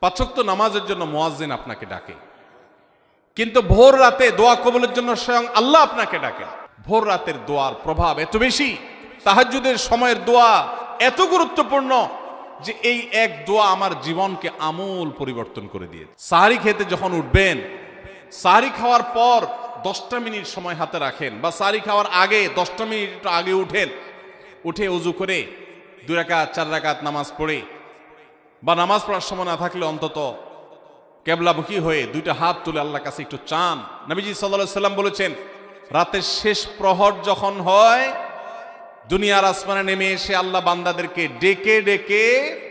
পাঁচ ওয়াক্ত নামাজের জন্য মুয়াজ্জিন আপনাকে ডাকে, কিন্তু ভোর রাতে দোয়া কবুলের জন্য স্বয়ং আল্লাহ আপনাকে ডাকে। ভোর রাতের দোয়ার প্রভাব এত বেশি, তাহাজ্জুদের সময়ের দোয়া এত গুরুত্বপূর্ণ যে এই এক দোয়া আমার জীবনকে আমূল পরিবর্তন করে দিয়েছে। সাহারি খেতে যখন উঠবেন, সাহারি খাওয়ার পর 10টা মিনিট সময় হাতে রাখেন, বা সাহারি খাওয়ার আগে 10টা মিনিট আগে উঠে উজু করে 2 রাকাত 4 রাকাত নামাজ পড়ে, বা নামাজ পড়ার সময় না থাকলে অন্তত কেবলামুখী হয়ে 2টা হাত তুলে আল্লাহর কাছে একটু চান। নবীজি সাল্লাল্লাহু আলাইহি সাল্লাম বলেছেন, রাতের শেষ প্রহর যখন হয়, দুনিয়ার আসমানে নেমে এসে আল্লাহ বান্দাদেরকে ডেকে ডেকে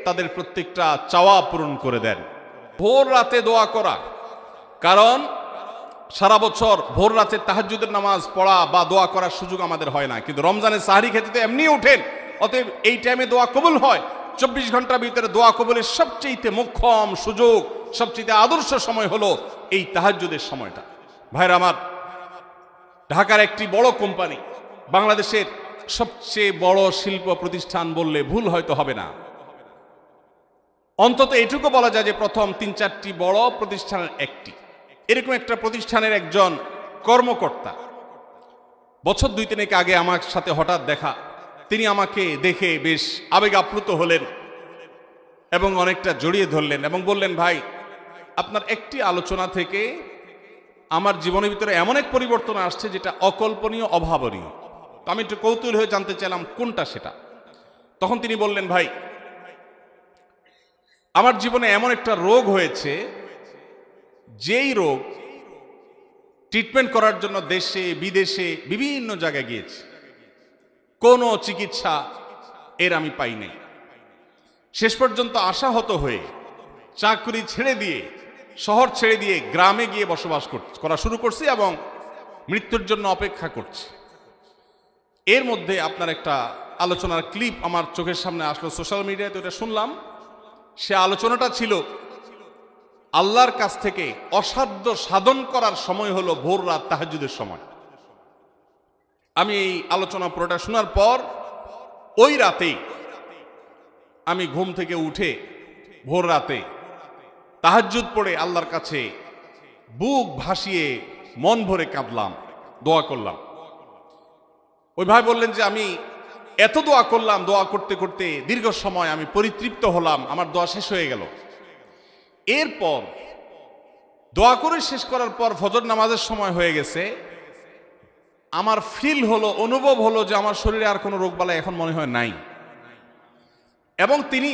তাদের প্রত্যেকটা চাওয়া পূরণ করে দেন। ভোর রাতে দোয়া করা, কারণ সারা বছর ভোর রাতে তাহাজ্জুদের নামাজ পড়া বা দোয়া করার সুযোগ আমাদের হয় না, কিন্তু রমজানের সাহরি খেতে তো এমনি উঠেন, অতএব এই টাইমে দোয়া কবুল হয়। 24 ঘন্টার ভিতরে দোয়া কবুলের সবচেয়ে মোক্ষম সুযোগ, সবচেয়ে আদর্শ সময় হলো এই তাহাজ্জুদের সময়টা। ভাইরা আমার, ঢাকার একটি বড় কোম্পানি, বাংলাদেশের সবচেয়ে বড় শিল্প প্রতিষ্ঠান বললে ভুল হয়তো হবে না, অন্তত এটুকু বলা যায় যে প্রথম 3-4টি বড় প্রতিষ্ঠানের একটি। এরকম একটা প্রতিষ্ঠানের একজন কর্মকর্তা বছর 2-3 আগে আমার সাথে হঠাৎ দেখা। তিনি আমাকে দেখে বেশ আবেগ আপ্লুত হলেন এবং অনেকটা জড়িয়ে ধরলেন এবং বললেন, ভাই, আপনার একটি আলোচনা থেকে আমার জীবনের ভিতরে এমন এক পরিবর্তন আসছে যেটা অকল্পনীয়, অভাবনীয়। তো আমি একটু কৌতূহল হয়ে জানতে চাইলাম কোনটা সেটা। তখন তিনি বললেন, ভাই, আমার জীবনে এমন একটা রোগ হয়েছে, যেই রোগ ট্রিটমেন্ট করার জন্য দেশে বিদেশে বিভিন্ন জায়গায় গিয়েছি, কোনো চিকিৎসা এর আমি পাই নাই। শেষ পর্যন্ত আশাহত হয়ে চাকরি ছেড়ে দিয়ে, শহর ছেড়ে দিয়ে গ্রামে গিয়ে বসবাস করা শুরু করছি এবং মৃত্যুর জন্য অপেক্ষা করছি। এর মধ্যে আপনার একটা আলোচনার ক্লিপ আমার চোখের সামনে আসলো সোশ্যাল মিডিয়ায়, তো এটা শুনলাম। সে আলোচনাটা ছিল, আল্লাহর কাছ থেকে অসাধ্য সাধন করার সময় হলো ভোর রাত তাহাজ্জুদের সময়। আমি এই আলোচনা পুরোটা শোনার পর ওই রাতেই আমি ঘুম থেকে উঠে ভোর রাতে তাহাজ্জুদ পড়ে আল্লাহর কাছে বুক ভাসিয়ে মন ভরে কাঁদলাম, দোয়া করলাম। ওই ভাই বললেন যে আমি এত দোয়া করলাম, দোয়া করতে করতে দীর্ঘ সময় আমি পরিতৃপ্ত হলাম, আমার দোয়া শেষ হয়ে গেল। এরপর দোয়া করে শেষ করার পর ফজর নামাজের সময় হয়ে গেছে, আমার ফিল হলো, অনুভব হলো যে আমার শরীরে আর কোনো রোগবালাই এখন মনে হয় নাই। এবং তিনি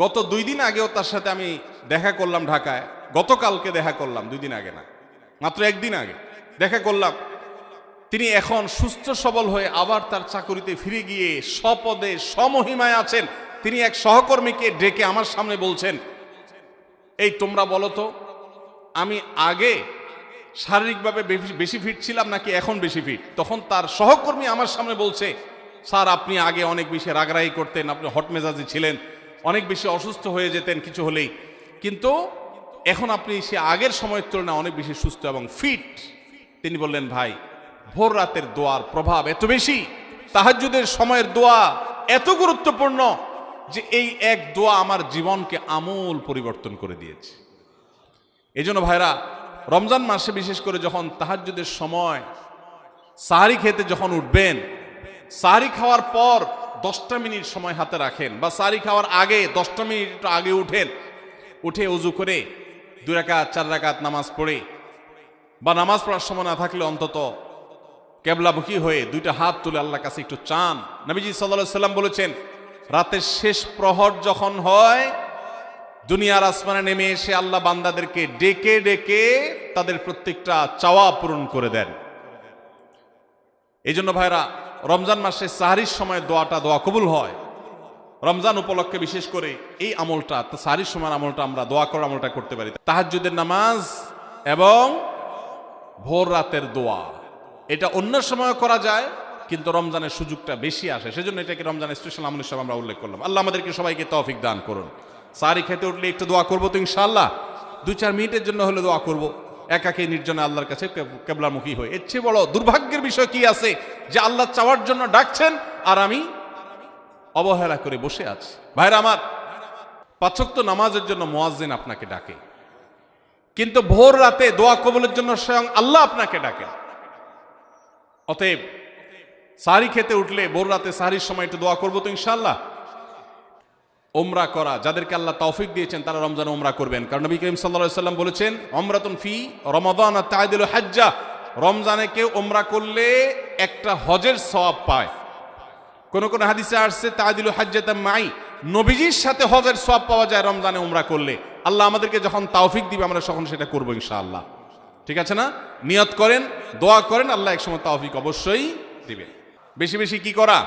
গত 2 দিন আগেও তার সাথে আমি দেখা করলাম ঢাকায়, গতকালকে দেখা করলাম, 2 দিন আগে না, মাত্র 1 দিন আগে দেখা করলাম। তিনি এখন সুস্থ সবল হয়ে আবার তার চাকরিতে ফিরে গিয়ে স্বপদে সমহিমায় আছেন। তিনি এক সহকর্মীকে ডেকে আমার সামনে বলছেন, এই তোমরা বলো তো, আমি আগে শারীরিকভাবে বেশি ফিট ছিলাম নাকি এখন বেশি ফিট? তখন তার সহকর্মী আমার সামনে বলছে, স্যার, আপনি আগে অনেক বেশি রাগারাগি করতেন, আপনি হট মেজাজি ছিলেন, অনেক বেশি অসুস্থ হয়ে যেতেন কিছু হলেই, কিন্তু এখন আপনি সে আগের সময়ের তুলনায় অনেক বেশি সুস্থ এবং ফিট। তিনি বললেন, ভাই, ভোর রাতের দোয়ার প্রভাব এত বেশি, তাহাজ্জুদের সময়ের দোয়া এত গুরুত্বপূর্ণ যে এই এক দোয়া আমার জীবনকে আমূল পরিবর্তন করে দিয়েছে। এজন্য ভাইরা, রমজান মাসে বিশেষ করে যখন তাহাজ্জুদের সময় সাহারি খেতে যখন উঠবেন, সাহারি খাওয়ার পর 10টা মিনিট সময় হাতে রাখেন, বা সাহারি খাওয়ার আগে 10টা মিনিট আগে উঠে উজু করে 2 রাকাত 4 রাকাত নামাজ পড়ে, বা নামাজ পড়ার সময় না থাকলে অন্তত কেবলামুখী হয়ে 2টা হাত তুলে আল্লাহর কাছে একটু চান। নবীজি সাল্লাল্লাহু আলাইহি সাল্লাম বলেছেন, রাতের শেষ প্রহর যখন হয়, দুনিয়ার আসমানে নেমে এসে আল্লাহ বান্দাদেরকে ডেকে ডেকে তাদের প্রত্যেকটা চাওয়া পূরণ করে দেন। এই জন্য ভাইরা, রমজান মাসে সাহারির সময় দোয়া কবুল হয়। রমজান উপলক্ষে বিশেষ করে এই আমলটা, সাহারির সময় আমলটা, আমরা দোয়া করার আমলটা করতে পারি। তাহাজ্জুদের নামাজ এবং ভোর রাতের দোয়া, এটা অন্য সময় করা যায়, কিন্তু রমজানের সুযোগটা বেশি আসে, সেজন্য এটাকে রমজানের স্পেশাল আমল হিসেবে আমরা উল্লেখ করলাম। আল্লাহ আমাদেরকে সবাইকে তৌফিক দান করুন। সাহারি খেতে উঠলে একটু দোয়া করবো তো ইনশাআল্লাহ, 2-4 মিনিটের জন্য হলে দোয়া করবো, একাকী নির্জনে আল্লাহর কাছে কেবলামুখী হয়ে। এর চেয়ে বড় দুর্ভাগ্যের বিষয় কি আছে যে আল্লাহ চাওয়ার জন্য ডাকছেন আর আমি অবহেলা করে বসে আছি। ভাইরা আমার, 5 ওয়াক্ত নামাজের জন্য মুয়াজ্জিন আপনাকে ডাকে, কিন্তু ভোর রাতে দোয়া কবুলের জন্য স্বয়ং আল্লাহ আপনাকে ডাকেন। অতএব সাহরি খেতে উঠলে ভোর রাতে সাহরির সময় একটু দোয়া করবো তো ইনশাআল্লাহ। ওমরা করা, যাদেরকে আল্লাহ তৌফিক দিয়েছেন তারা রমজানে ওমরা করবেন, কারণ নবী করিম সাল্লাল্লাহু আলাইহি ওয়াসাল্লাম বলেছেন ওমরাতুন ফি রমাদান তা'দিলু হাজ্জা, রমজানে কেউ ওমরা করলে একটা হজের সওয়াব পায়। কোন কোন হাদিসে আসছে তা'দিলু হাজ্জাতাম মাই, নবীজির সাথে হজের সওয়াব পাওয়া যায় রমজানে ওমরা করলে। আল্লাহ আমাদেরকে যখন তৌফিক দিবে আমরা তখন সেটা করব ইনশাআল্লাহ। ঠিক আছে না? নিয়ত করেন, দোয়া করেন, আল্লাহ একসময় তৌফিক অবশ্যই দিবেন। বেশি বেশি কি করা?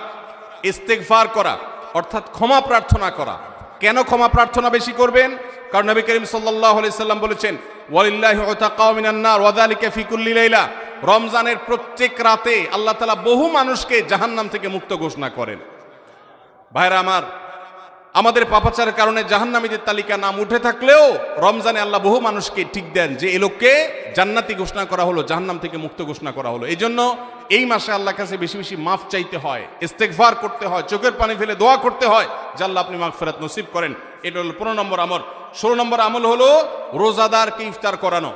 ইস্তেগফার করা, অর্থাৎ ক্ষমা প্রার্থনা করা। কেন ক্ষমা প্রার্থনা বেশি করবেন? কারণ নবী করিম সাল্লাল্লাহু আলাইহি সাল্লাম বলেছেন ওয়ালিল্লাহি উতাকাউ মিনান নার ওয়া যালিকা ফি কুল্লি লাইলা, রমজানের প্রত্যেক রাতে আল্লাহ তাআলা বহু মানুষকে জাহান্নাম থেকে মুক্ত ঘোষণা করেন। ভাইরা আমার, আমাদের পাপাচারের কারণে জাহান্নামীদের তালিকা নাম উঠে থাকলেও রমজানে আল্লাহ বহু মানুষকে ঠিক দেন যে এই লোককে জান্নাতি ঘোষণা করা হলো, জাহান্নাম থেকে মুক্ত ঘোষণা করা হলো। এই জন্য এই মাসে আল্লাহর কাছে বেশি বেশি মাফ চাইতে হয়, ইস্তেগফার করতে হয়, চোখের পানি ফেলে দোয়া করতে হয় যে আল্লাহ আপনি মাগফিরাত নসিব করেন। এটা হলো 15 নম্বর আমল। 16 নম্বর আমল হলো রোজাদারকে ইফতার করানো।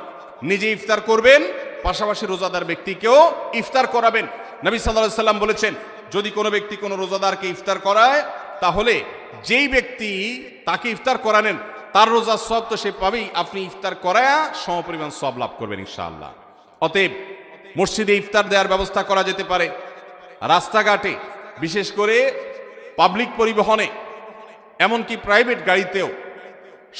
নিজে ইফতার করবেন, পাশাপাশি রোজাদার ব্যক্তিকেও ইফতার করাবেন। নবী সাল্লাল্লাহু আলাইহি সাল্লাম বলেছেন যদি কোনো ব্যক্তি কোনো রোজাদারকে ইফতার করায় তাহলে যেই ব্যক্তি তাকে ইফতার করানেন তার রোজার সওয়াব তো সে পাবেই, আপনি ইফতার করায়া সমপরিমাণ সওয়াব লাভ করবেন ইনশাআল্লাহ। অতএব মসজিদে ইফতার দেওয়ার ব্যবস্থা করা যেতে পারে, রাস্তাঘাটে, বিশেষ করে পাবলিক পরিবহনে, এমনকি প্রাইভেট গাড়িতেও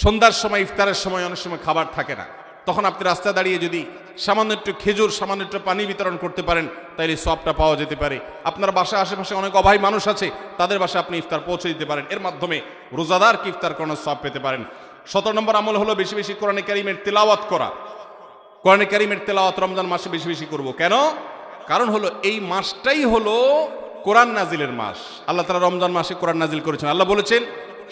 সন্ধ্যার সময় ইফতারের সময় অনেক সময় খাবার থাকে না, তখন আপনি রাস্তায় দাঁড়িয়ে যদি সামান্য একটু খেজুর, সামান্য একটু পানি বিতরণ করতে পারেন তাহলে সওয়াবটা পাওয়া যেতে পারে। আপনার বাসায় আশেপাশে অনেক অভাবী মানুষ আছে, তাদের বাসায় আপনি ইফতার পৌঁছে দিতে পারেন, এর মাধ্যমে রোজাদারকে ইফতার করানোর সওয়াব পেতে পারেন। 17 নম্বর আমল হলো বেশি বেশি কোরআনে কারীমের তেলাওয়াত করা। কোরআনে কারীমের তেলাওয়াত রমজান মাসে বেশি বেশি করব। কেন? কারণ হলো এই মাসটাই হলো কোরআন নাজিলের মাস। আল্লাহ তাআলা রমজান মাসে কোরআন নাজিল করেছেন। আল্লাহ বলেছেন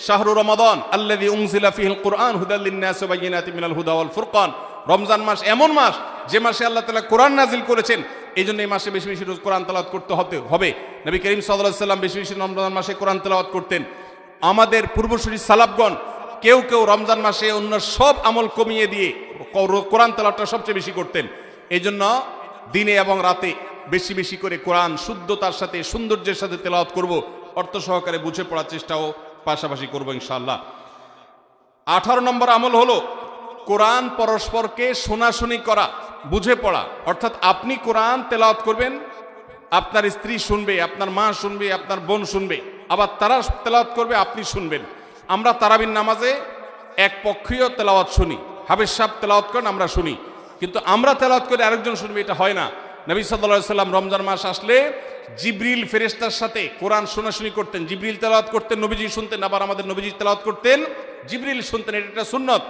শাহরু রমাদান আল্লাযী উনজিলা ফীহিল কুরআন হুদাল লিন-নাস ওয়া বায়িনাতিন মিনাল হুদা ওয়াল ফুরকান, রমজান মাস এমন মাস যে মাসে আল্লাহ তাআলা কোরআন নাজিল করেছেন। এই জন্য এই মাসে বেশি বেশি রোজ কোরআন তেলাওয়াত করতে হবে। নবী করিম সাল্লাল্লাহু আলাইহি সাল্লাম বেশি বেশি রমজান মাসে কোরআন তেলাওয়াত করতেন। আমাদের পূর্বসূরি সালাফগণ কেউ কেউ রমজান মাসে অন্য সব আমল কমিয়ে দিয়ে কোরআন তেলাওয়াতটা সবচেয়ে বেশি করতেন। এই জন্য দিনে এবং রাতে বেশি বেশি করে কোরআন শুদ্ধতার সাথে, সৌন্দর্যের সাথে তেলাওয়াত করব, অর্থ সহকারে বুঝে পড়ার চেষ্টাও পাশাপাশি করব ইনশাআল্লাহ। 18 নম্বর আমল হলো কোরআন পরস্পরকে শোনাশুনি করা, বুঝে পড়া। অর্থাৎ আপনি কোরআন তেলাওয়াত করবেন, আপনার স্ত্রী শুনবে, আপনার মা শুনবে, আপনার বোন শুনবে, আবার তারা তেলাওয়াত করবে, আপনি শুনবেন। আমরা তারাবির নামাজে এক পক্ষীয় তেলাওয়াত শুনি, হাফেজ সাহেব তেলাওয়াত করেন, আমরা শুনি, কিন্তু আমরা তেলাওয়াত করে আরেকজন শুনবে, এটা হয় না। নবী সাল্লাল্লাহু আলাইহি সাল্লাম রমজান মাস আসলে জিবরিল ফেরেশতার সাথে কোরআন শোনাশুনি করতেন। জিবরিল তেলাওয়াত করতেন, নবীজি শুনতেন, আবার আমাদের নবীজি তেলাওয়াত করতেন, জিবরিল শুনতেন। এটা একটা সুন্নত।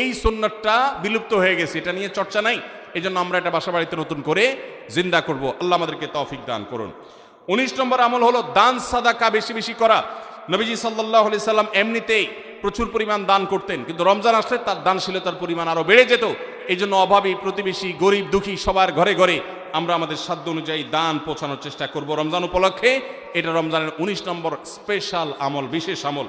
এই সুন্নতটা বিলুপ্ত হয়ে গেছে, এটা নিয়ে চর্চা নাই। এই জন্য আমরা এটা বাসা বাড়িতে নতুন করে জিন্দা করব। আল্লাহ আমাদেরকে তৌফিক দান করুন। 19 নম্বর আমল হলো দান সাদাকা বেশি বেশি করা। নবীজি সাল্লাল্লাহু আলাইহি সাল্লাম এমনিতেই প্রচুর পরিমাণ দান করতেন, কিন্তু রমজান আসলে তার দানশীলতার পরিমাণ আরো বেড়ে যেত। এই জন্য অভাবী, প্রতিবেশী, গরিব, দুঃখী সবার ঘরে ঘরে আমরা আমাদের সাধ্য অনুযায়ী দান পৌঁছানোর চেষ্টা করব রমজান উপলক্ষে। এটা রমজানের 19 নম্বর স্পেশাল আমল, বিশেষ আমল।